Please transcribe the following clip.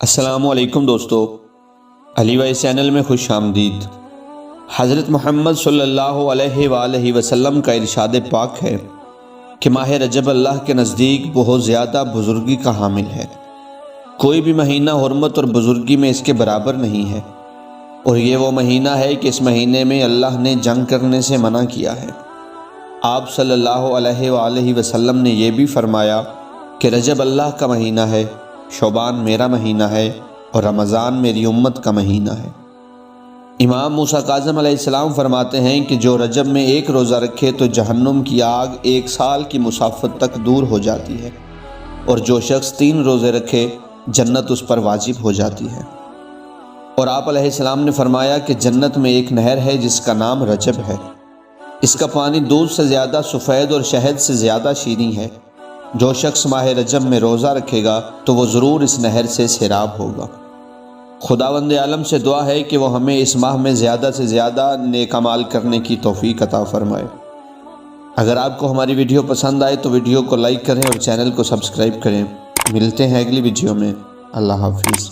السلام علیکم دوستو، علی وائس چینل میں خوش آمدید۔ حضرت محمد صلی اللہ علیہ وآلہ وسلم کا ارشاد پاک ہے کہ ماہ رجب اللہ کے نزدیک بہت زیادہ بزرگی کا حامل ہے۔ کوئی بھی مہینہ حرمت اور بزرگی میں اس کے برابر نہیں ہے، اور یہ وہ مہینہ ہے کہ اس مہینے میں اللہ نے جنگ کرنے سے منع کیا ہے۔ آپ صلی اللہ علیہ وآلہ وسلم نے یہ بھی فرمایا کہ رجب اللہ کا مہینہ ہے، شعبان میرا مہینہ ہے، اور رمضان میری امت کا مہینہ ہے۔ امام موسیٰ کاظم علیہ السلام فرماتے ہیں کہ جو رجب میں ایک روزہ رکھے تو جہنم کی آگ 1 سال کی مسافت تک دور ہو جاتی ہے، اور جو شخص 3 روزے رکھے جنت اس پر واجب ہو جاتی ہے۔ اور آپ علیہ السلام نے فرمایا کہ جنت میں ایک نہر ہے جس کا نام رجب ہے، اس کا پانی دودھ سے زیادہ سفید اور شہد سے زیادہ شیریں ہے۔ جو شخص ماہ رجب میں روزہ رکھے گا تو وہ ضرور اس نہر سے سیراب ہوگا۔ خداوند عالم سے دعا ہے کہ وہ ہمیں اس ماہ میں زیادہ سے زیادہ نیک اعمال کرنے کی توفیق عطا فرمائے۔ اگر آپ کو ہماری ویڈیو پسند آئے تو ویڈیو کو لائک کریں اور چینل کو سبسکرائب کریں۔ ملتے ہیں اگلی ویڈیو میں۔ اللہ حافظ۔